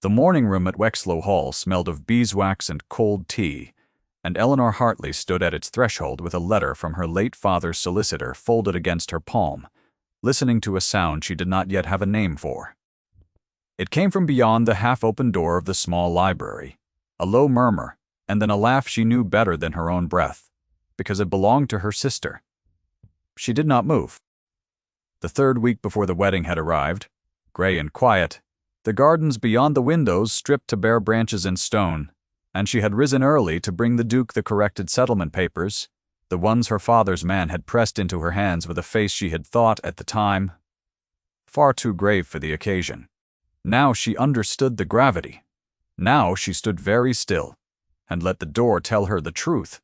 The morning room at Wexlow Hall smelled of beeswax and cold tea, and Eleanor Hartley stood at its threshold with a letter from her late father's solicitor folded against her palm, listening to a sound she did not yet have a name for. It came from beyond the half-open door of the small library, a low murmur, and then a laugh she knew better than her own breath, because it belonged to her sister. She did not move. The third week before the wedding had arrived, gray and quiet, the gardens beyond the windows stripped to bare branches and stone, and she had risen early to bring the Duke the corrected settlement papers, the ones her father's man had pressed into her hands with a face she had thought, at the time, far too grave for the occasion. Now she understood the gravity. Now she stood very still, and let the door tell her the truth.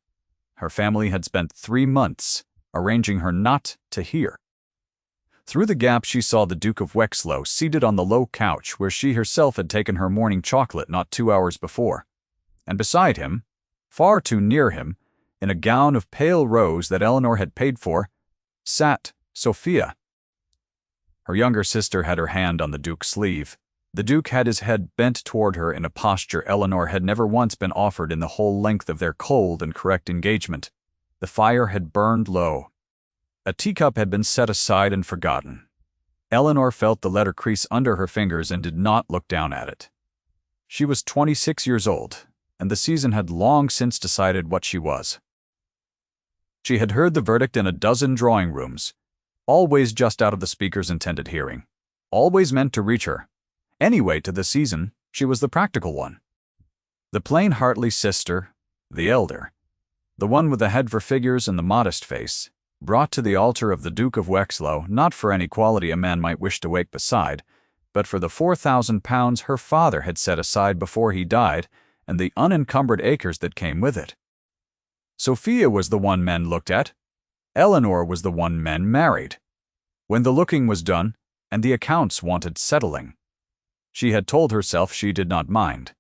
Her family had spent 3 months arranging her not to hear. Through the gap she saw the Duke of Wexlow seated on the low couch where she herself had taken her morning chocolate not 2 hours before, and beside him, far too near him, in a gown of pale rose that Eleanor had paid for, sat Sophia. Her younger sister had her hand on the Duke's sleeve. The Duke had his head bent toward her in a posture Eleanor had never once been offered in the whole length of their cold and correct engagement. The fire had burned low. A teacup had been set aside and forgotten. Eleanor felt the letter crease under her fingers and did not look down at it. She was 26 years old, and the season had long since decided what she was. She had heard the verdict in a dozen drawing rooms, always just out of the speaker's intended hearing, always meant to reach her. Anyway, to the season, she was the practical one. The plain Hartley sister, the elder, the one with the head for figures and the modest face, brought to the altar of the Duke of Wexlow not for any quality a man might wish to wake beside, but for the £4,000 her father had set aside before he died and the unencumbered acres that came with it. Sophia was the one men looked at. Eleanor was the one men married. When the looking was done and the accounts wanted settling, she had told herself she did not mind.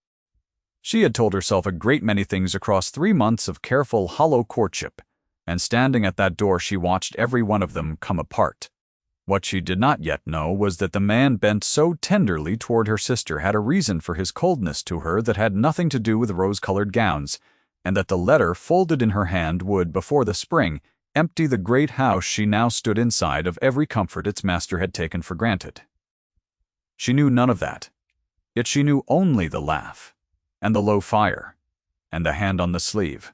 She had told herself a great many things across 3 months of careful, hollow courtship, and standing at that door she watched every one of them come apart. What she did not yet know was that the man bent so tenderly toward her sister had a reason for his coldness to her that had nothing to do with rose-colored gowns, and that the letter folded in her hand would, before the spring, empty the great house she now stood inside of every comfort its master had taken for granted. She knew none of that, yet she knew only the laugh, and the low fire, and the hand on the sleeve.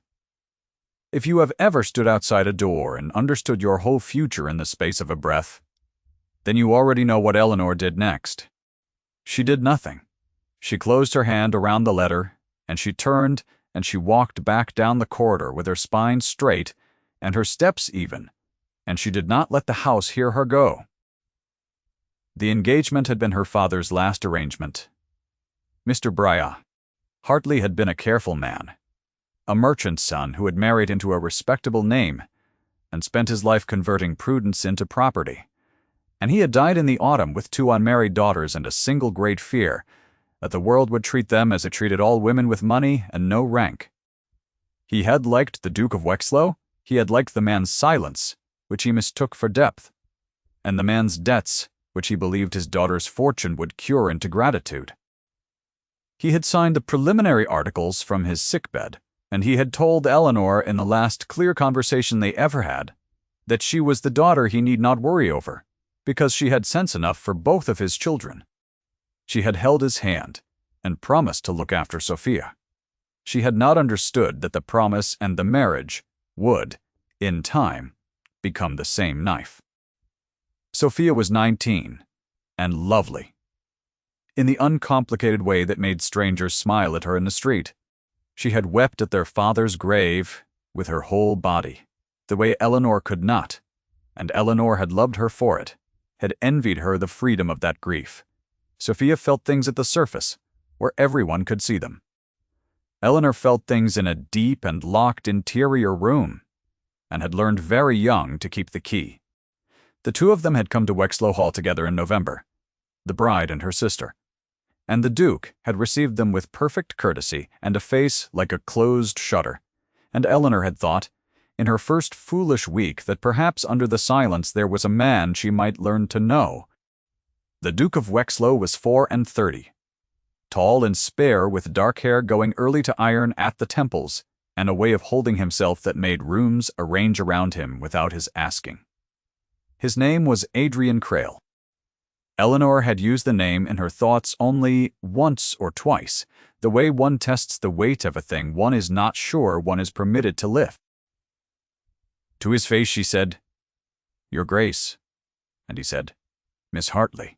If you have ever stood outside a door and understood your whole future in the space of a breath, then you already know what Eleanor did next. She did nothing. She closed her hand around the letter, and she turned and she walked back down the corridor with her spine straight and her steps even, and she did not let the house hear her go. The engagement had been her father's last arrangement. Mr. Briah Hartley had been a careful man, a merchant's son who had married into a respectable name and spent his life converting prudence into property, and he had died in the autumn with 2 unmarried daughters and a single great fear, that the world would treat them as it treated all women with money and no rank. He had liked the Duke of Wexlow, he had liked the man's silence, which he mistook for depth, and the man's debts, which he believed his daughter's fortune would cure into gratitude. He had signed the preliminary articles from his sickbed, and he had told Eleanor in the last clear conversation they ever had that she was the daughter he need not worry over, because she had sense enough for both of his children. She had held his hand and promised to look after Sophia. She had not understood that the promise and the marriage would, in time, become the same knife. Sophia was 19, and lovely, in the uncomplicated way that made strangers smile at her in the street. She had wept at their father's grave with her whole body, the way Eleanor could not, and Eleanor had loved her for it, had envied her the freedom of that grief. Sophia felt things at the surface, where everyone could see them. Eleanor felt things in a deep and locked interior room, and had learned very young to keep the key. The 2 of them had come to Wexlow Hall together in November, the bride and her sister, and the Duke had received them with perfect courtesy and a face like a closed shutter, and Eleanor had thought, in her first foolish week, that perhaps under the silence there was a man she might learn to know. The Duke of Wexlow was 34, tall and spare with dark hair going early to iron at the temples, and a way of holding himself that made rooms arrange around him without his asking. His name was Adrian Crail. Eleanor had used the name in her thoughts only once or twice, the way one tests the weight of a thing one is not sure one is permitted to lift. To his face she said, "Your Grace," and he said, "Miss Hartley,"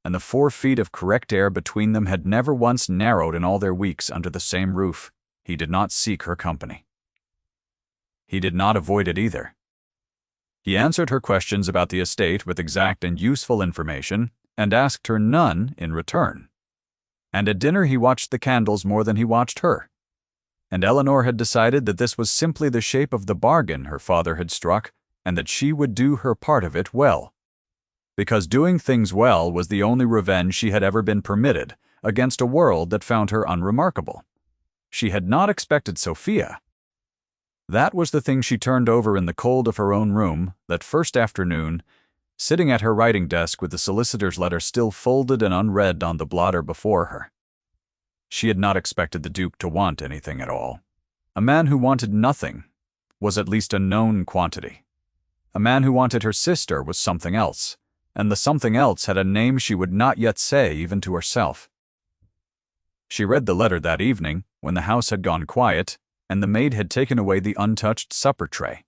and the 4 feet of correct air between them had never once narrowed in all their weeks under the same roof. He did not seek her company. He did not avoid it either. He answered her questions about the estate with exact and useful information, and asked her none in return. And at dinner he watched the candles more than he watched her. And Eleanor had decided that this was simply the shape of the bargain her father had struck, and that she would do her part of it well. Because doing things well was the only revenge she had ever been permitted against a world that found her unremarkable. She had not expected Sophia. That was the thing she turned over in the cold of her own room that first afternoon, sitting at her writing desk with the solicitor's letter still folded and unread on the blotter before her. She had not expected the Duke to want anything at all. A man who wanted nothing was at least a known quantity. A man who wanted her sister was something else, and the something else had a name she would not yet say even to herself. She read the letter that evening, when the house had gone quiet, and the maid had taken away the untouched supper tray.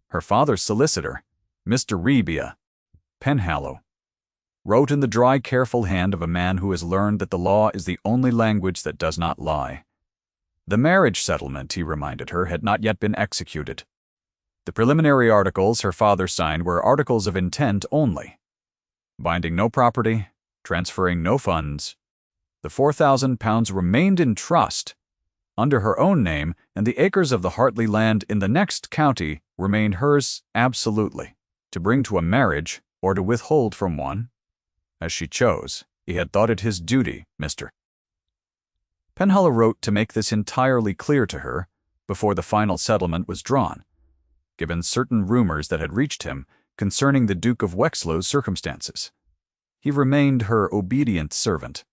Her father's solicitor, Mr. Rebia Penhallow, wrote in the dry, careful hand of a man who has learned that the law is the only language that does not lie. The marriage settlement, he reminded her, had not yet been executed. The preliminary articles her father signed were articles of intent only, binding no property, transferring no funds. The £4,000 remained in trust under her own name, and the acres of the Hartley land in the next county remained hers absolutely, to bring to a marriage or to withhold from one, as she chose. He had thought it his duty, Mr. Penhallow wrote to make this entirely clear to her before the final settlement was drawn, given certain rumors that had reached him concerning the Duke of Wexlow's circumstances. He remained her obedient servant.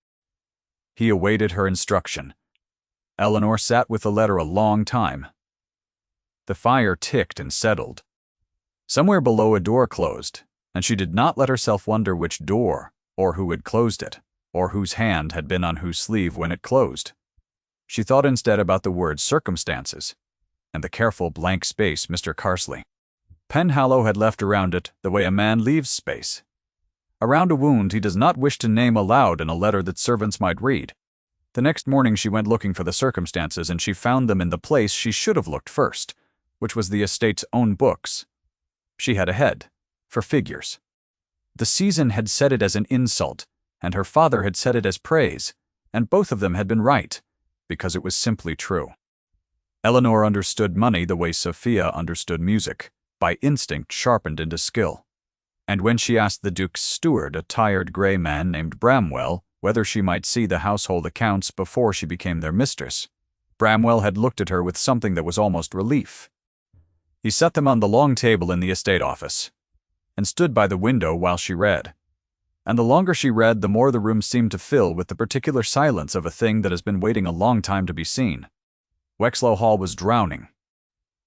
He awaited her instruction. Eleanor sat with the letter a long time. The fire ticked and settled. Somewhere below a door closed, and she did not let herself wonder which door, or who had closed it, or whose hand had been on whose sleeve when it closed. She thought instead about the word circumstances, and the careful blank space Mr. Carsley Penhallow had left around it the way a man leaves space. Around a wound he does not wish to name aloud in a letter that servants might read. The next morning she went looking for the circumstances, and she found them in the place she should have looked first, which was the estate's own books. She had a head for figures. The season had said it as an insult, and her father had said it as praise, and both of them had been right, because it was simply true. Eleanor understood money the way Sophia understood music, by instinct sharpened into skill. And when she asked the Duke's steward, a tired gray man named Bramwell, whether she might see the household accounts before she became their mistress, Bramwell had looked at her with something that was almost relief. He set them on the long table in the estate office, and stood by the window while she read. And the longer she read, the more the room seemed to fill with the particular silence of a thing that has been waiting a long time to be seen. Wexlow Hall was drowning.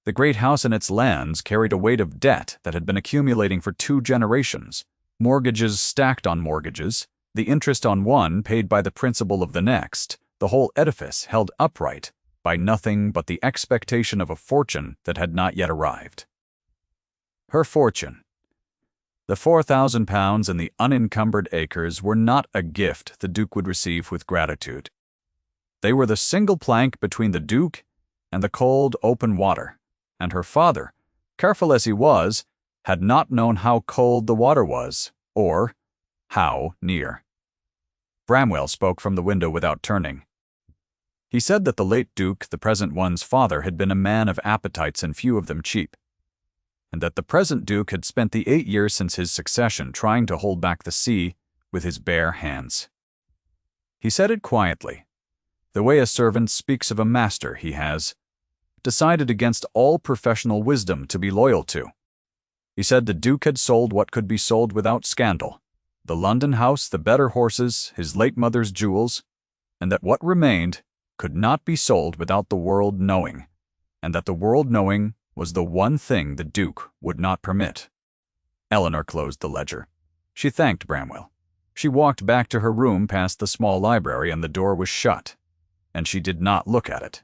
The great house and its lands carried a weight of debt that had been accumulating for 2 generations, mortgages stacked on mortgages, the interest on one paid by the principal of the next, the whole edifice held upright by nothing but the expectation of a fortune that had not yet arrived. Her fortune. The £4,000 and the unencumbered acres were not a gift the Duke would receive with gratitude. They were the single plank between the Duke and the cold, open water, and her father, careful as he was, had not known how cold the water was, or how near. Bramwell spoke from the window without turning. He said that the late Duke, the present one's father, had been a man of appetites and few of them cheap, and that the present Duke had spent the 8 years since his succession trying to hold back the sea with his bare hands. He said it quietly, the way a servant speaks of a master he has decided against all professional wisdom to be loyal to. He said the Duke had sold what could be sold without scandal: the London house, the better horses, his late mother's jewels, and that what remained could not be sold without the world knowing, and that the world knowing was the one thing the Duke would not permit. Eleanor closed the ledger. She thanked Bramwell. She walked back to her room past the small library, and the door was shut, and she did not look at it.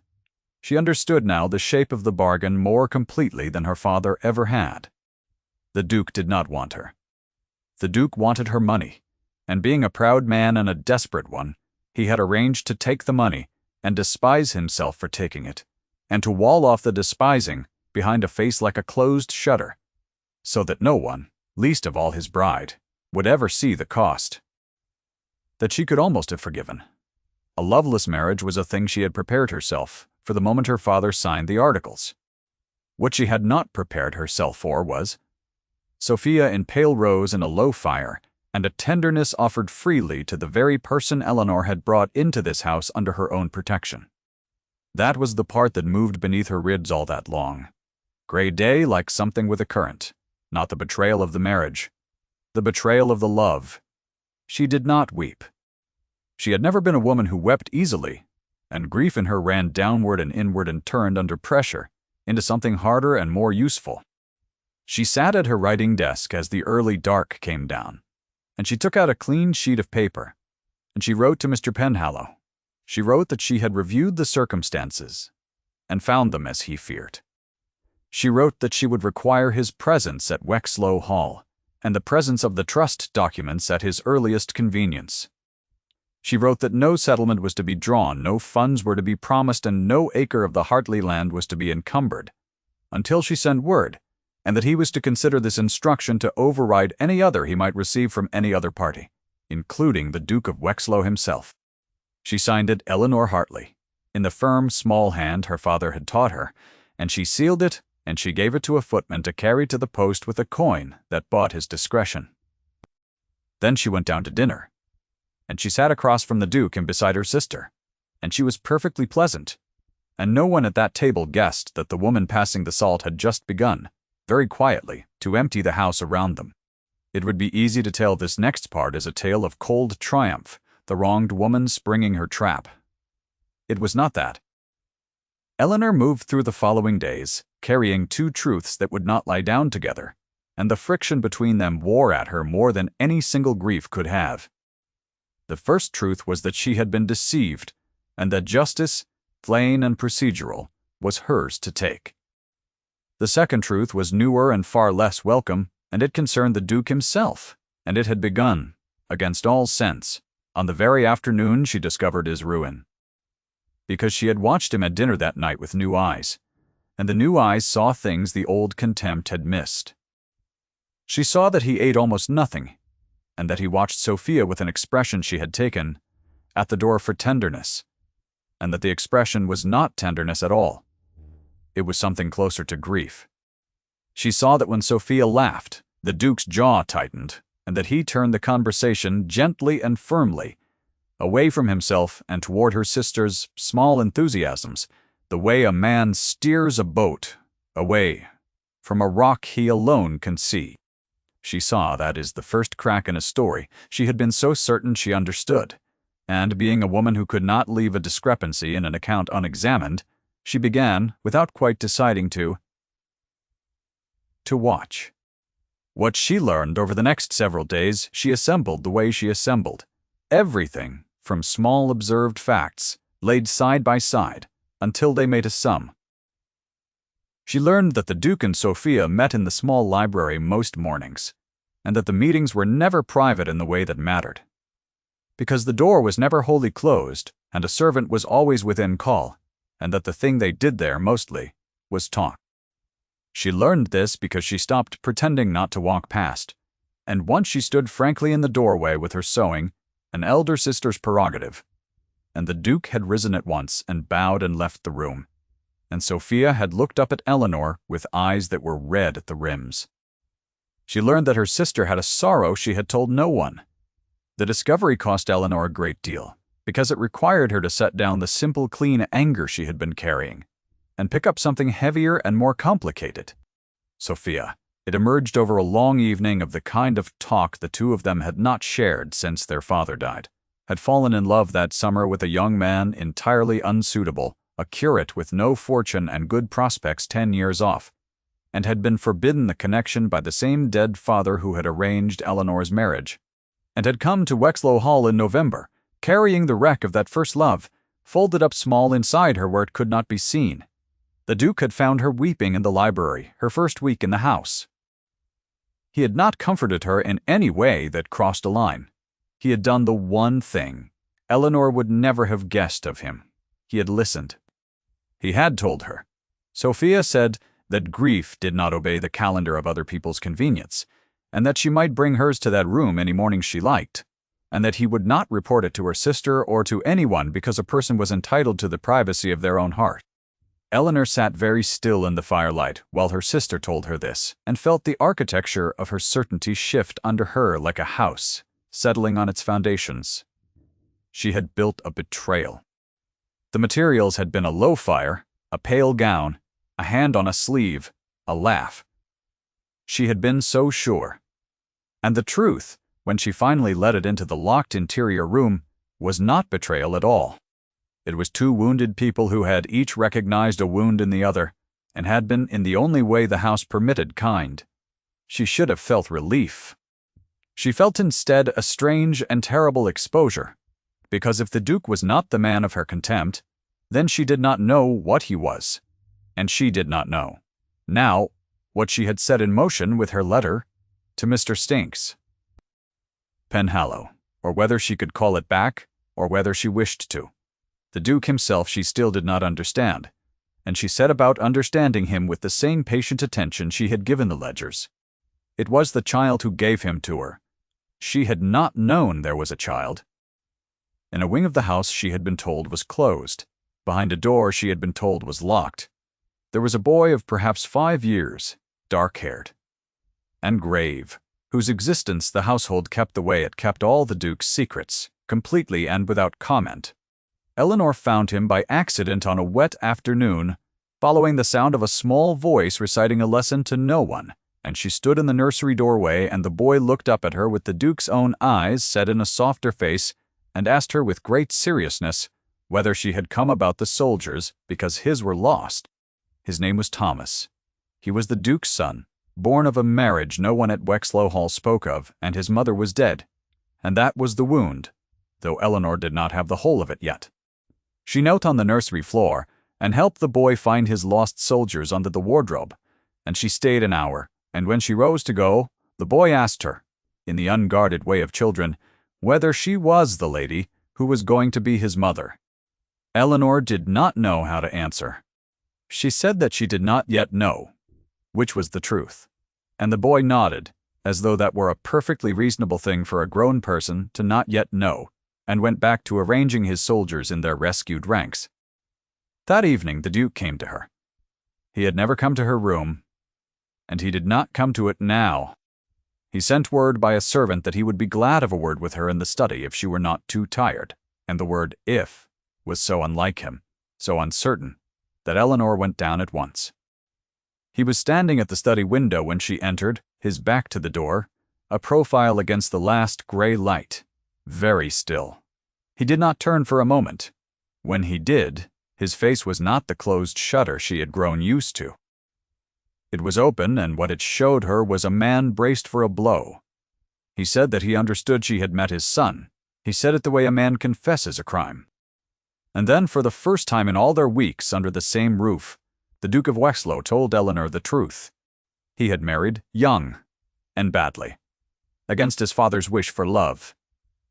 She understood now the shape of the bargain more completely than her father ever had. The Duke did not want her. The Duke wanted her money, and being a proud man and a desperate one, he had arranged to take the money and despise himself for taking it, and to wall off the despising behind a face like a closed shutter, so that no one, least of all his bride, would ever see the cost. That she could almost have forgiven. A loveless marriage was a thing she had prepared herself for the moment her father signed the articles. What she had not prepared herself for was Sophia in pale rose in a low fire, and a tenderness offered freely to the very person Eleanor had brought into this house under her own protection. That was the part that moved beneath her ribs all that long. Gray day like something with a current, not the betrayal of the marriage, the betrayal of the love. She did not weep. She had never been a woman who wept easily, and grief in her ran downward and inward and turned under pressure into something harder and more useful. She sat at her writing desk as the early dark came down, and she took out a clean sheet of paper, and she wrote to Mr. Penhallow. She wrote that she had reviewed the circumstances and found them as he feared. She wrote that she would require his presence at Wexlow Hall, and the presence of the trust documents at his earliest convenience. She wrote that no settlement was to be drawn, no funds were to be promised, and no acre of the Hartley land was to be encumbered, until she sent word, and that he was to consider this instruction to override any other he might receive from any other party, including the Duke of Wexlow himself. She signed it Eleanor Hartley, in the firm, small hand her father had taught her, and she sealed it, and she gave it to a footman to carry to the post with a coin that bought his discretion. Then she went down to dinner, and she sat across from the Duke and beside her sister, and she was perfectly pleasant, and no one at that table guessed that the woman passing the salt had just begun, very quietly, to empty the house around them. It would be easy to tell this next part as a tale of cold triumph, the wronged woman springing her trap. It was not that. Eleanor moved through the following days, carrying two truths that would not lie down together, and the friction between them wore at her more than any single grief could have. The first truth was that she had been deceived, and that justice, plain and procedural, was hers to take. The second truth was newer and far less welcome, and it concerned the Duke himself, and it had begun, against all sense, on the very afternoon she discovered his ruin. Because she had watched him at dinner that night with new eyes, and the new eyes saw things the old contempt had missed. She saw that he ate almost nothing, and that he watched Sophia with an expression she had taken at the door for tenderness, and that the expression was not tenderness at all. It was something closer to grief. She saw that when Sophia laughed, the Duke's jaw tightened, and that he turned the conversation gently and firmly, away from himself and toward her sister's small enthusiasms, the way a man steers a boat, away from a rock he alone can see. She saw that is the first crack in a story she had been so certain she understood, and being a woman who could not leave a discrepancy in an account unexamined, she began, without quite deciding to watch. What she learned over the next several days she assembled the way she assembled, everything from small observed facts laid side by side until they made a sum. She learned that the Duke and Sophia met in the small library most mornings, and that the meetings were never private in the way that mattered, because the door was never wholly closed and a servant was always within call, and that the thing they did there mostly was talk. She learned this because she stopped pretending not to walk past, and once she stood frankly in the doorway with her sewing, an elder sister's prerogative, and the Duke had risen at once and bowed and left the room, and Sophia had looked up at Eleanor with eyes that were red at the rims. She learned that her sister had a sorrow she had told no one. The discovery cost Eleanor a great deal, because it required her to set down the simple, clean anger she had been carrying, and pick up something heavier and more complicated. Sophia. It emerged over a long evening of the kind of talk the two of them had not shared since their father died, had fallen in love that summer with a young man entirely unsuitable, a curate with no fortune and good prospects 10 years off, and had been forbidden the connection by the same dead father who had arranged Eleanor's marriage, and had come to Wexlow Hall in November, carrying the wreck of that first love, folded up small inside her where it could not be seen. The Duke had found her weeping in the library, her first week in the house. He had not comforted her in any way that crossed a line. He had done the one thing Eleanor would never have guessed of him. He had listened. He had told her. Sophia said that grief did not obey the calendar of other people's convenience, and that she might bring hers to that room any morning she liked, and that he would not report it to her sister or to anyone because a person was entitled to the privacy of their own heart. Eleanor sat very still in the firelight while her sister told her this, and felt the architecture of her certainty shift under her like a house, settling on its foundations. She had built a betrayal. The materials had been a low fire, a pale gown, a hand on a sleeve, a laugh. She had been so sure. And the truth, when she finally let it into the locked interior room, was not betrayal at all. It was two wounded people who had each recognized a wound in the other, and had been, in the only way the house permitted, kind. She should have felt relief. She felt instead a strange and terrible exposure, because if the Duke was not the man of her contempt, then she did not know what he was, and she did not know, now, what she had set in motion with her letter to Mr. Stinks. Penhallow, or whether she could call it back, or whether she wished to. The Duke himself she still did not understand, and she set about understanding him with the same patient attention she had given the ledgers. It was the child who gave him to her. She had not known there was a child. In a wing of the house she had been told was closed. Behind a door she had been told was locked. There was a boy of perhaps 5 years, dark-haired and grave, whose existence the household kept the way it kept all the Duke's secrets, completely and without comment. Eleanor found him by accident on a wet afternoon, following the sound of a small voice reciting a lesson to no one, and she stood in the nursery doorway, and the boy looked up at her with the Duke's own eyes set in a softer face, and asked her with great seriousness whether she had come about the soldiers because his were lost. His name was Thomas. He was the Duke's son, born of a marriage no one at Wexlow Hall spoke of, and his mother was dead. And that was the wound, though Eleanor did not have the whole of it yet. She knelt on the nursery floor and helped the boy find his lost soldiers under the wardrobe, and she stayed an hour, and when she rose to go, the boy asked her, in the unguarded way of children, whether she was the lady who was going to be his mother. Eleanor did not know how to answer. She said that she did not yet know, which was the truth, and the boy nodded, as though that were a perfectly reasonable thing for a grown person to not yet know, and went back to arranging his soldiers in their rescued ranks. That evening the Duke came to her. He had never come to her room, and he did not come to it now. He sent word by a servant that he would be glad of a word with her in the study if she were not too tired, and the word "if" was so unlike him, so uncertain, that Eleanor went down at once. He was standing at the study window when she entered, his back to the door, a profile against the last gray light, very still. He did not turn for a moment. When he did, his face was not the closed shutter she had grown used to. It was open, and what it showed her was a man braced for a blow. He said that he understood she had met his son. He said it the way a man confesses a crime. And then, for the first time in all their weeks under the same roof, the Duke of Wexlow told Eleanor the truth. He had married young and badly, against his father's wish for love,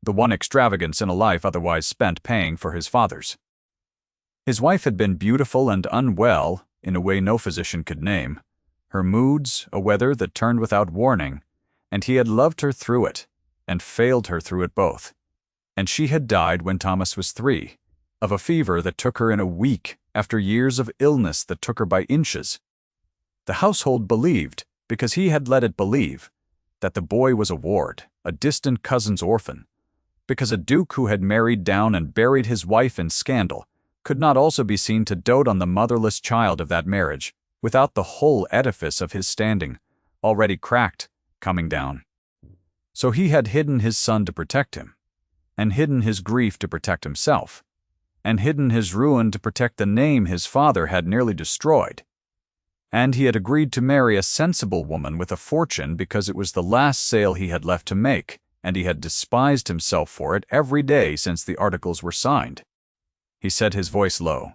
the one extravagance in a life otherwise spent paying for his father's. His wife had been beautiful and unwell in a way no physician could name, her moods a weather that turned without warning, and he had loved her through it, and failed her through it both. And she had died when Thomas was 3, of a fever that took her in a week, after years of illness that took her by inches. The household believed, because he had let it believe, that the boy was a ward, a distant cousin's orphan, because a duke who had married down and buried his wife in scandal could not also be seen to dote on the motherless child of that marriage, without the whole edifice of his standing, already cracked, coming down. So he had hidden his son to protect him. and hidden his grief to protect himself, and hidden his ruin to protect the name his father had nearly destroyed. And he had agreed to marry a sensible woman with a fortune because it was the last sale he had left to make, and he had despised himself for it every day since the articles were signed. He said, his voice low,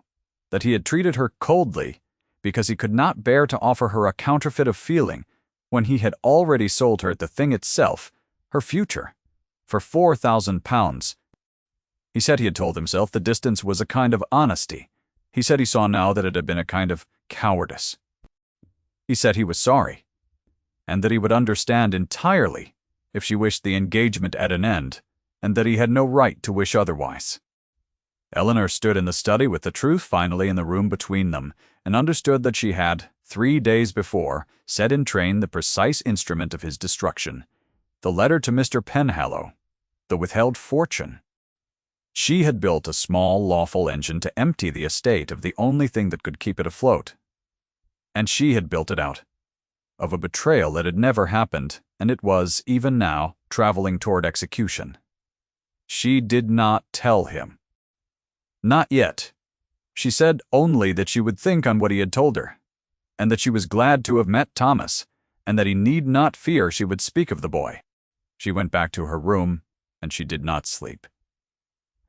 that he had treated her coldly because he could not bear to offer her a counterfeit of feeling when he had already sold her the thing itself, her future, for £4,000. He said he had told himself the distance was a kind of honesty. He said he saw now that it had been a kind of cowardice. He said he was sorry, and that he would understand entirely if she wished the engagement at an end, and that he had no right to wish otherwise. Eleanor stood in the study with the truth finally in the room between them, and understood that she had, 3 days before, set in train the precise instrument of his destruction, the letter to Mr. Penhallow, the withheld fortune. She had built a small, lawful engine to empty the estate of the only thing that could keep it afloat. And she had built it out of a betrayal that had never happened, and it was, even now, traveling toward execution. She did not tell him. Not yet. She said only that she would think on what he had told her, and that she was glad to have met Thomas, and that he need not fear she would speak of the boy. She went back to her room, and she did not sleep.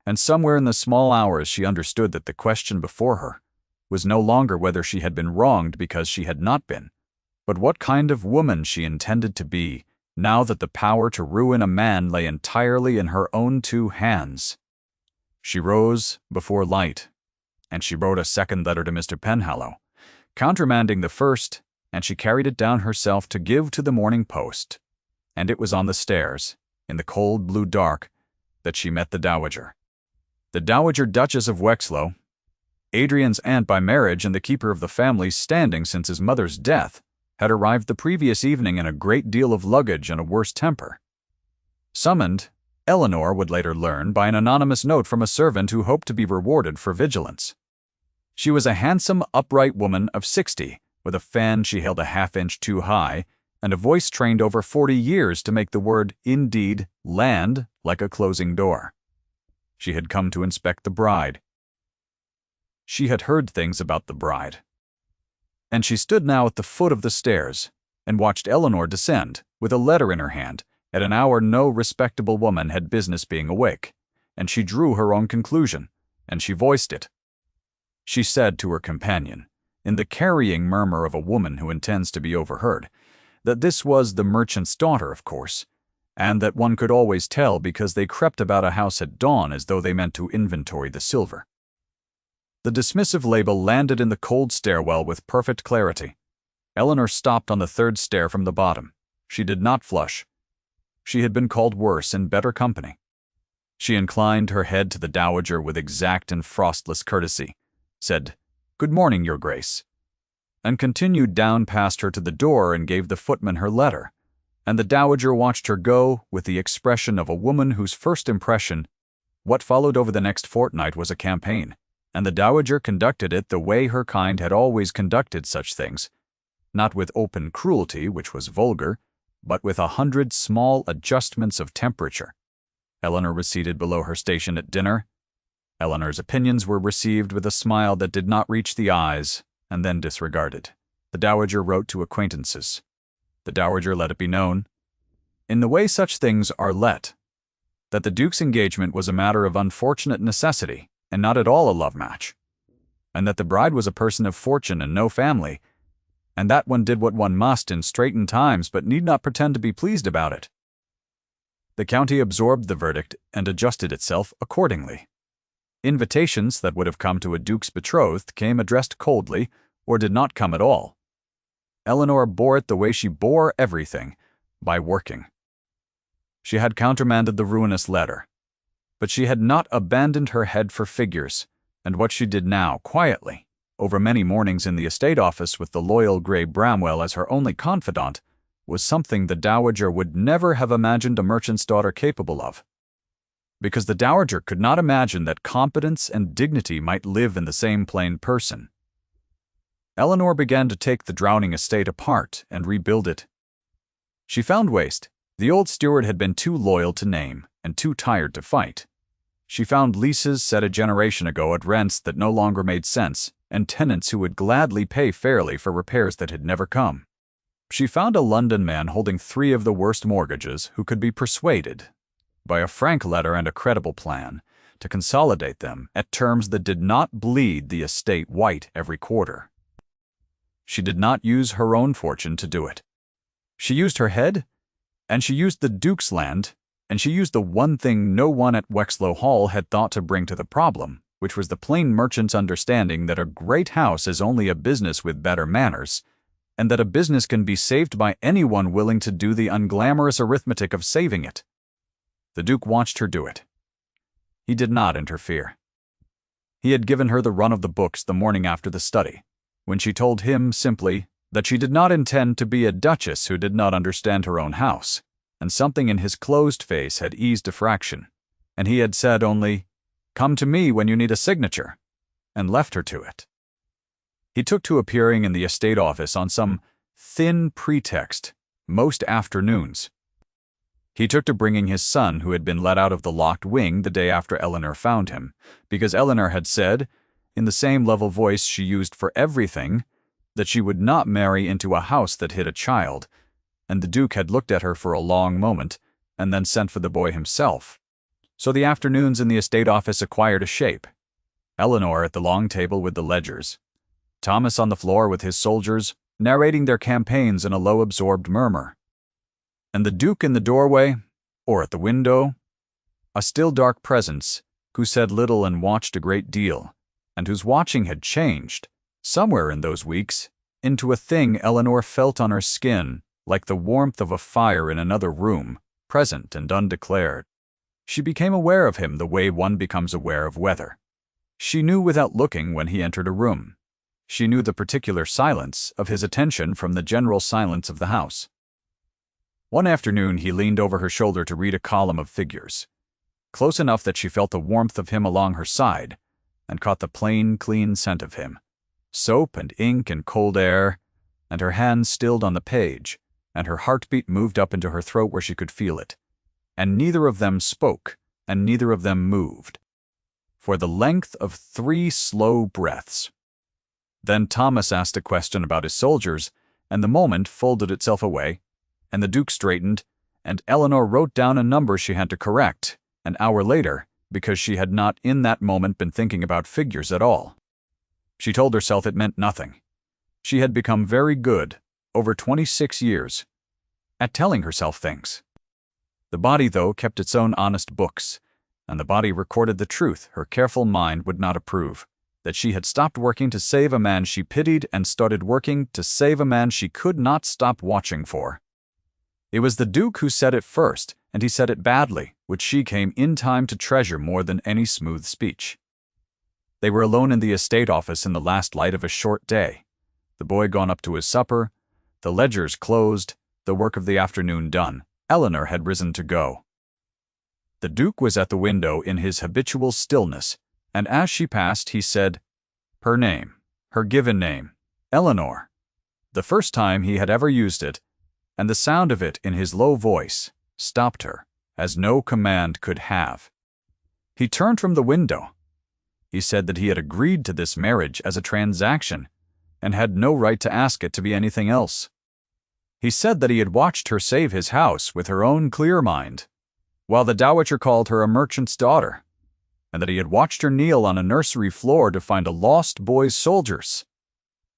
And somewhere in the small hours she understood that the question before her was no longer whether she had been wronged because she had not been, but what kind of woman she intended to be, now that the power to ruin a man lay entirely in her own 2 hands. She rose before light, and she wrote a second letter to Mr. Penhallow, countermanding the first, and she carried it down herself to give to the Morning Post, and it was on the stairs, in the cold blue dark, that she met the Dowager. The Dowager Duchess of Wexlow, Adrian's aunt by marriage and the keeper of the family's standing since his mother's death, had arrived the previous evening in a great deal of luggage and a worse temper. Summoned, Eleanor would later learn, by an anonymous note from a servant who hoped to be rewarded for vigilance. She was a handsome, upright woman of 60, with a fan she held a half-inch too high, and a voice trained over 40 years to make the word "indeed" land like a closing door. She had come to inspect the bride. She had heard things about the bride. And she stood now at the foot of the stairs, and watched Eleanor descend, with a letter in her hand, at an hour no respectable woman had business being awake, and she drew her own conclusion, and she voiced it. She said to her companion, in the carrying murmur of a woman who intends to be overheard, that this was the merchant's daughter, of course, and that one could always tell because they crept about a house at dawn as though they meant to inventory the silver. The dismissive label landed in the cold stairwell with perfect clarity. Eleanor stopped on the 3rd stair from the bottom. She did not flush. She had been called worse in better company. She inclined her head to the Dowager with exact and frostless courtesy, said, "Good morning, Your Grace," and continued down past her to the door and gave the footman her letter, and the Dowager watched her go with the expression of a woman whose first impression. What followed over the next fortnight was a campaign, and the Dowager conducted it the way her kind had always conducted such things, not with open cruelty, which was vulgar, but with 100 small adjustments of temperature. Eleanor was seated below her station at dinner. Eleanor's opinions were received with a smile that did not reach the eyes, and then disregarded. The Dowager wrote to acquaintances. The Dowager let it be known, in the way such things are let, that the Duke's engagement was a matter of unfortunate necessity, and not at all a love match, and that the bride was a person of fortune and no family, and that one did what one must in straitened times but need not pretend to be pleased about it. The county absorbed the verdict and adjusted itself accordingly. Invitations that would have come to a duke's betrothed came addressed coldly, or did not come at all. Eleanor bore it the way she bore everything, by working. She had countermanded the ruinous letter, but she had not abandoned her head for figures, and what she did now, quietly, over many mornings in the estate office with the loyal Grey Bramwell as her only confidant, was something the Dowager would never have imagined a merchant's daughter capable of. Because the Dowager could not imagine that competence and dignity might live in the same plain person. Eleanor began to take the drowning estate apart and rebuild it. She found waste. The old steward had been too loyal to name, and too tired to fight. She found leases set a generation ago at rents that no longer made sense, and tenants who would gladly pay fairly for repairs that had never come. She found a London man holding 3 of the worst mortgages who could be persuaded, by a frank letter and a credible plan, to consolidate them at terms that did not bleed the estate white every quarter. She did not use her own fortune to do it. She used her head, and she used the Duke's land, and she used the one thing no one at Wexlow Hall had thought to bring to the problem, which was the plain merchant's understanding that a great house is only a business with better manners, and that a business can be saved by anyone willing to do the unglamorous arithmetic of saving it. The Duke watched her do it. He did not interfere. He had given her the run of the books the morning after the study, when she told him simply that she did not intend to be a duchess who did not understand her own house, and something in his closed face had eased a fraction, and he had said only, "Come to me when you need a signature," and left her to it. He took to appearing in the estate office on some thin pretext most afternoons. He took to bringing his son, who had been let out of the locked wing the day after Eleanor found him, because Eleanor had said, in the same level voice she used for everything, that she would not marry into a house that hid a child, and the Duke had looked at her for a long moment, and then sent for the boy himself. So the afternoons in the estate office acquired a shape. Eleanor at the long table with the ledgers, Thomas on the floor with his soldiers, narrating their campaigns in a low absorbed murmur, and the Duke in the doorway, or at the window, a still dark presence, who said little and watched a great deal, and whose watching had changed, somewhere in those weeks, into a thing Eleanor felt on her skin, like the warmth of a fire in another room, present and undeclared. She became aware of him the way one becomes aware of weather. She knew without looking when he entered a room. She knew the particular silence of his attention from the general silence of the house. One afternoon he leaned over her shoulder to read a column of figures, close enough that she felt the warmth of him along her side, and caught the plain, clean scent of him, soap and ink and cold air, and her hands stilled on the page, and her heartbeat moved up into her throat where she could feel it, and neither of them spoke, and neither of them moved, for the length of 3 slow breaths. Then Thomas asked a question about his soldiers, and the moment folded itself away, and the Duke straightened, and Eleanor wrote down a number she had to correct, an hour later, because she had not in that moment been thinking about figures at all. She told herself it meant nothing. She had become very good, over 26 years, at telling herself things. The body, though, kept its own honest books, and the body recorded the truth her careful mind would not approve, that she had stopped working to save a man she pitied and started working to save a man she could not stop watching for. It was the Duke who said it first, and he said it badly, which she came in time to treasure more than any smooth speech. They were alone in the estate office in the last light of a short day, the boy gone up to his supper, the ledgers closed, the work of the afternoon done. Eleanor had risen to go. The Duke was at the window in his habitual stillness, and as she passed he said, her name, her given name, Eleanor, the first time he had ever used it, and the sound of it in his low voice stopped her, as no command could have. He turned from the window. He said that he had agreed to this marriage as a transaction, and had no right to ask it to be anything else. He said that he had watched her save his house with her own clear mind, while the dowager called her a merchant's daughter, and that he had watched her kneel on a nursery floor to find a lost boy's soldiers,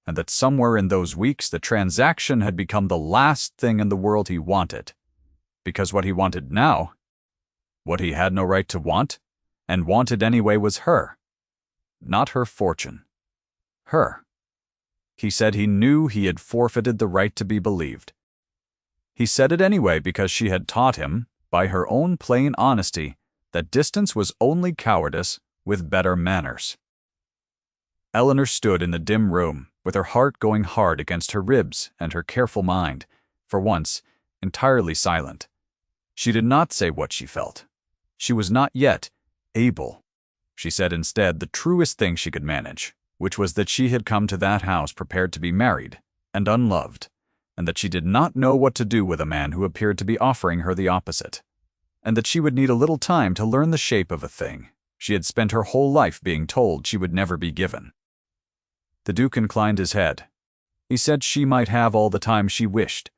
and that somewhere in those weeks the transaction had become the last thing in the world he wanted, because what he wanted now, what he had no right to want, and wanted anyway, was her, not her fortune. Her. He said he knew he had forfeited the right to be believed. He said it anyway because she had taught him, by her own plain honesty, that distance was only cowardice with better manners. Eleanor stood in the dim room, with her heart going hard against her ribs and her careful mind, for once, entirely silent. She did not say what she felt. She was not yet able. She said instead the truest thing she could manage, which was that she had come to that house prepared to be married and unloved, and that she did not know what to do with a man who appeared to be offering her the opposite. and that she would need a little time to learn the shape of a thing she had spent her whole life being told she would never be given. The Duke inclined his head. He said she might have all the time she wished,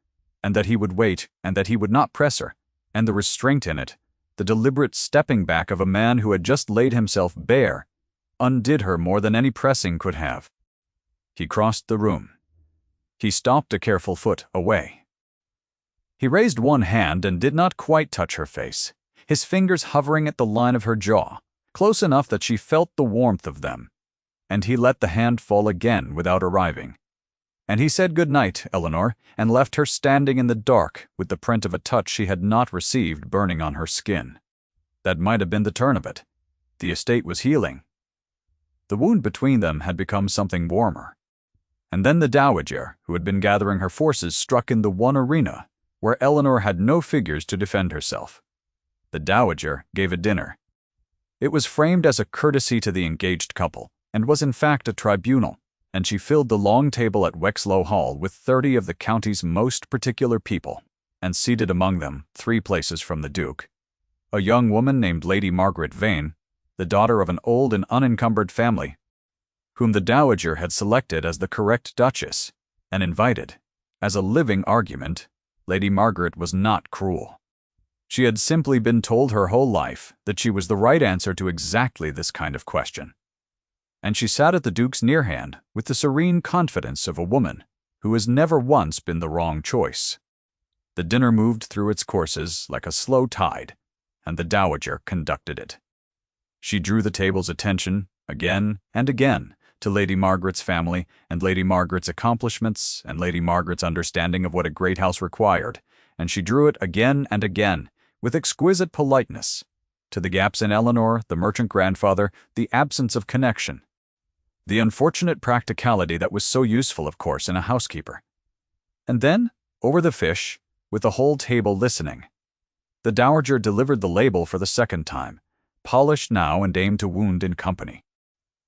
and that he would wait, and that he would not press her, and the restraint in it, the deliberate stepping back of a man who had just laid himself bare, undid her more than any pressing could have. He crossed the room. He stopped a careful foot away. He raised one hand and did not quite touch her face, his fingers hovering at the line of her jaw, close enough that she felt the warmth of them, and he let the hand fall again without arriving. And he said good night, Eleanor, and left her standing in the dark with the print of a touch she had not received burning on her skin. That might have been the turn of it. The estate was healing. The wound between them had become something warmer. And then the dowager, who had been gathering her forces, struck in the one arena where Eleanor had no figures to defend herself. The dowager gave a dinner. It was framed as a courtesy to the engaged couple, and was in fact a tribunal, and she filled the long table at Wexlow Hall with 30 of the county's most particular people, and seated among them, 3 places from the Duke, a young woman named Lady Margaret Vane, the daughter of an old and unencumbered family, whom the dowager had selected as the correct duchess, and invited. As a living argument, Lady Margaret was not cruel. She had simply been told her whole life that she was the right answer to exactly this kind of question. And she sat at the Duke's near hand with the serene confidence of a woman who has never once been the wrong choice. The dinner moved through its courses like a slow tide, and the dowager conducted it. She drew the table's attention, again and again, to Lady Margaret's family and Lady Margaret's accomplishments and Lady Margaret's understanding of what a great house required, and she drew it again and again, with exquisite politeness, to the gaps in Eleanor, the merchant grandfather, the absence of connection, the unfortunate practicality that was so useful, of course, in a housekeeper. And then, over the fish, with the whole table listening, the dowager delivered the label for the second time, polished now and aimed to wound in company.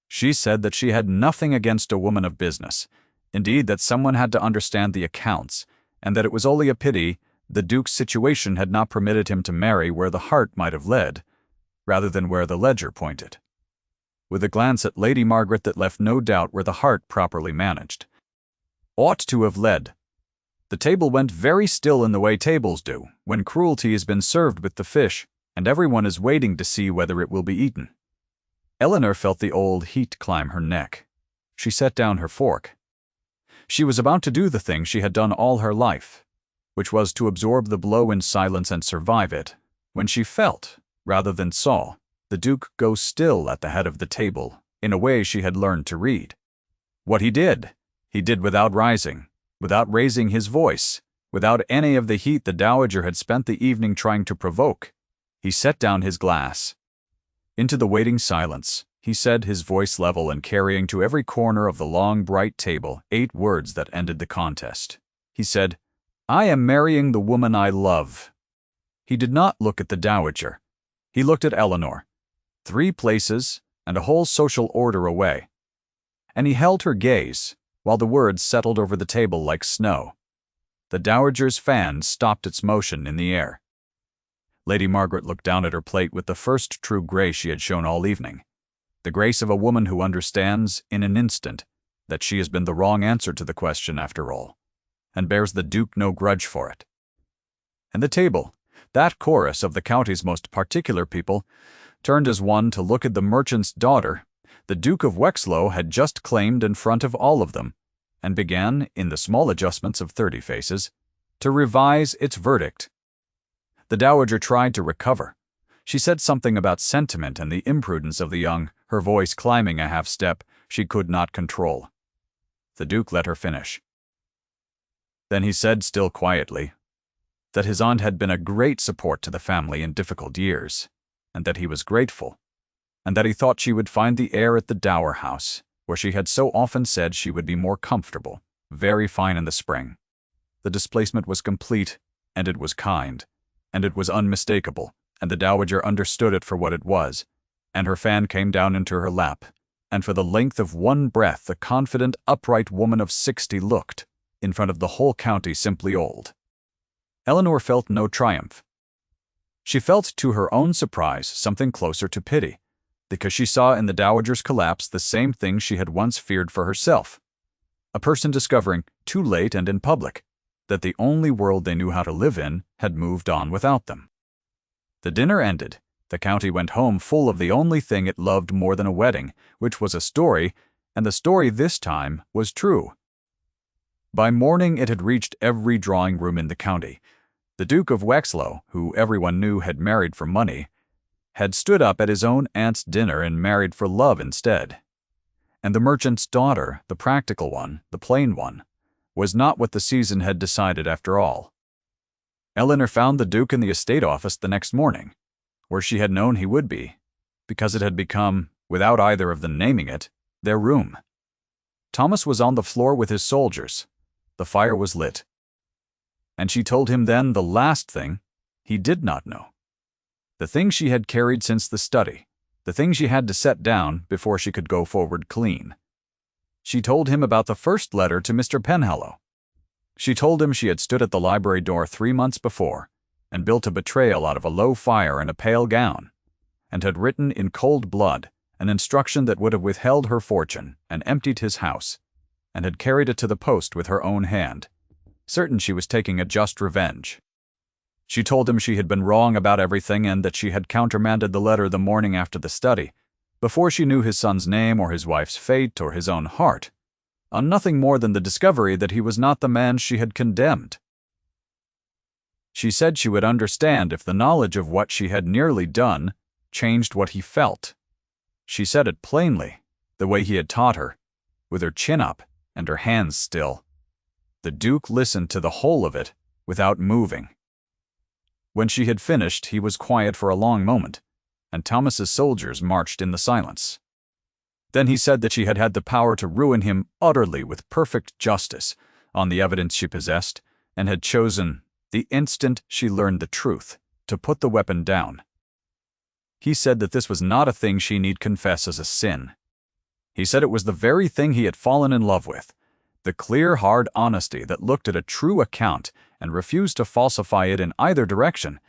She said that she had nothing against a woman of business, indeed that someone had to understand the accounts, and that it was only a pity the Duke's situation had not permitted him to marry where the heart might have led, rather than where the ledger pointed, with a glance at Lady Margaret that left no doubt where the heart properly managed ought to have led. The table went very still in the way tables do, when cruelty has been served with the fish, and everyone is waiting to see whether it will be eaten. Eleanor felt the old heat climb her neck. She set down her fork. She was about to do the thing she had done all her life, which was to absorb the blow in silence and survive it, when she felt, rather than saw, the Duke go still at the head of the table, in a way she had learned to read. What he did without rising, without raising his voice, without any of the heat the dowager had spent the evening trying to provoke. He set down his glass. Into the waiting silence, he said, his voice level and carrying to every corner of the long, bright table 8 words that ended the contest. He said, "I am marrying the woman I love." He did not look at the dowager. He looked at Eleanor, 3 places and a whole social order away. And he held her gaze, while the words settled over the table like snow. The dowager's fan stopped its motion in the air. Lady Margaret looked down at her plate with the first true grace she had shown all evening, the grace of a woman who understands, in an instant, that she has been the wrong answer to the question after all, and bears the Duke no grudge for it. And the table, that chorus of the county's most particular people, turned as one to look at the merchant's daughter the Duke of Wexlow had just claimed in front of all of them, and began, in the small adjustments of 30 faces, to revise its verdict. The dowager tried to recover. She said something about sentiment and the imprudence of the young, her voice climbing a half step she could not control. The Duke let her finish. Then he said, still quietly, that his aunt had been a great support to the family in difficult years, and that he was grateful, and that he thought she would find the air at the dower house, where she had so often said she would be more comfortable, very fine in the spring. The displacement was complete, and it was kind, and it was unmistakable, and the dowager understood it for what it was, and her fan came down into her lap, and for the length of one breath the confident, upright woman of 60 looked, in front of the whole county, simply old. Eleanor felt no triumph. She felt, to her own surprise, something closer to pity, because she saw in the dowager's collapse the same thing she had once feared for herself. A person discovering, too late and in public, that the only world they knew how to live in had moved on without them. The dinner ended. The county went home full of the only thing it loved more than a wedding, which was a story, and the story this time was true. By morning it had reached every drawing room in the county. The Duke of Wexlow, who everyone knew had married for money, had stood up at his own aunt's dinner and married for love instead. And the merchant's daughter, the practical one, the plain one, was not what the season had decided after all. Eleanor found the Duke in the estate office the next morning, where she had known he would be, because it had become, without either of them naming it, their room. Thomas was on the floor with his soldiers. The fire was lit. And she told him then the last thing he did not know. The thing she had carried since the study, the thing she had to set down before she could go forward clean. She told him about the first letter to Mr. Penhallow. She told him she had stood at the library door 3 months before and built a betrayal out of a low fire and a pale gown, and had written in cold blood an instruction that would have withheld her fortune and emptied his house, and had carried it to the post with her own hand, certain she was taking a just revenge. She told him she had been wrong about everything and that she had countermanded the letter the morning after the study, before she knew his son's name or his wife's fate or his own heart, on nothing more than the discovery that he was not the man she had condemned. She said she would understand if the knowledge of what she had nearly done changed what he felt. She said it plainly, the way he had taught her, with her chin up and her hands still. The Duke listened to the whole of it without moving. When she had finished, he was quiet for a long moment, and Thomas's soldiers marched in the silence. Then he said that she had had the power to ruin him utterly with perfect justice on the evidence she possessed, and had chosen, the instant she learned the truth, to put the weapon down. He said that this was not a thing she need confess as a sin. He said it was the very thing he had fallen in love with, the clear, hard honesty that looked at a true account and refused to falsify it in either direction,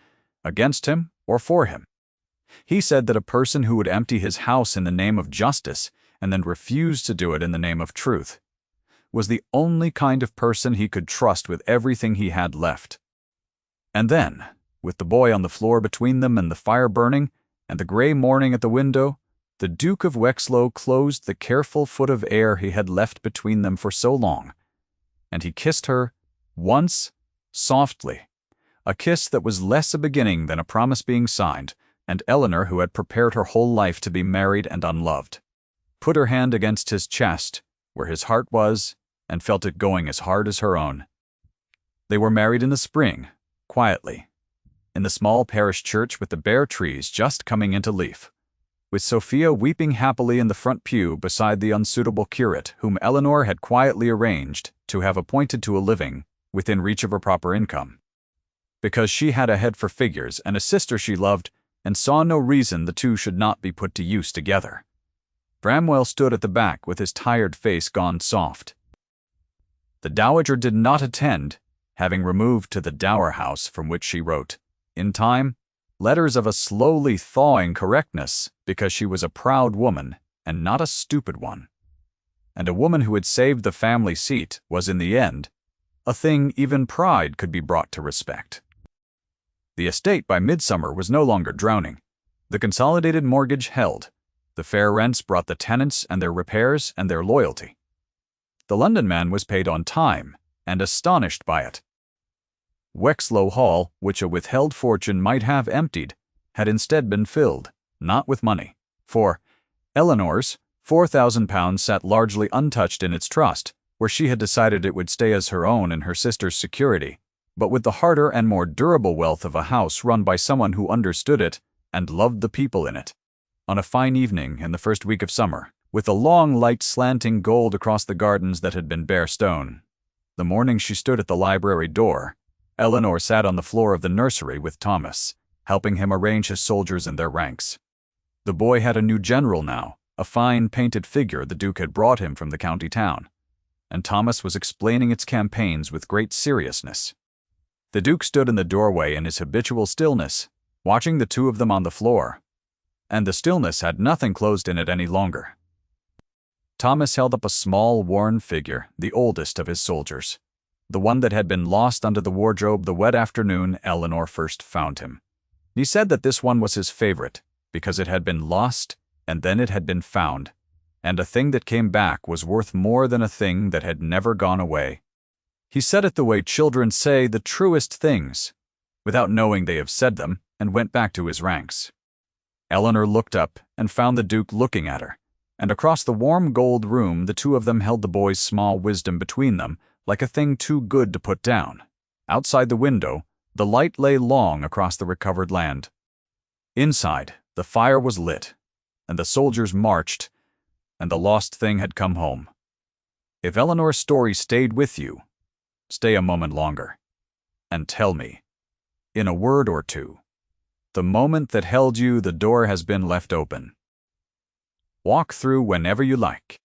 against him or for him. He said that a person who would empty his house in the name of justice and then refuse to do it in the name of truth was the only kind of person he could trust with everything he had left. And then, with the boy on the floor between them and the fire burning and the gray morning at the window, the Duke of Wexlow closed the careful foot of air he had left between them for so long, and he kissed her, once, softly, a kiss that was less a beginning than a promise being signed, and Eleanor, who had prepared her whole life to be married and unloved, put her hand against his chest, where his heart was, and felt it going as hard as her own. They were married in the spring, quietly, in the small parish church with the bare trees just coming into leaf, with Sophia weeping happily in the front pew beside the unsuitable curate whom Eleanor had quietly arranged to have appointed to a living within reach of her proper income, because she had a head for figures and a sister she loved, and saw no reason the two should not be put to use together. Bramwell stood at the back with his tired face gone soft. The dowager did not attend, having removed to the dower house from which she wrote, in time, letters of a slowly thawing correctness, because she was a proud woman and not a stupid one. And a woman who had saved the family seat was in the end a thing even pride could be brought to respect. The estate by midsummer was no longer drowning. The consolidated mortgage held. The fair rents brought the tenants and their repairs and their loyalty. The London man was paid on time, and astonished by it. Wexlow Hall, which a withheld fortune might have emptied, had instead been filled, not with money, for Eleanor's £4,000 sat largely untouched in its trust, where she had decided it would stay as her own and her sister's security, but with the harder and more durable wealth of a house run by someone who understood it and loved the people in it. On a fine evening in the first week of summer, with the long light slanting gold across the gardens that had been bare stone, the morning she stood at the library door, Eleanor sat on the floor of the nursery with Thomas, helping him arrange his soldiers in their ranks. The boy had a new general now, a fine painted figure the Duke had brought him from the county town, and Thomas was explaining its campaigns with great seriousness. The Duke stood in the doorway in his habitual stillness, watching the two of them on the floor, and the stillness had nothing closed in it any longer. Thomas held up a small, worn figure, the oldest of his soldiers, the one that had been lost under the wardrobe the wet afternoon Eleanor first found him. He said that this one was his favorite, because it had been lost, and then it had been found, and a thing that came back was worth more than a thing that had never gone away. He said it the way children say the truest things, without knowing they have said them, and went back to his ranks. Eleanor looked up and found the Duke looking at her, and across the warm gold room the two of them held the boy's small wisdom between them like a thing too good to put down. Outside the window, the light lay long across the recovered land. Inside, the fire was lit, and the soldiers marched, and the lost thing had come home. If Eleanor's story stayed with you, stay a moment longer, and tell me, in a word or two, the moment that held you, the door has been left open. Walk through whenever you like.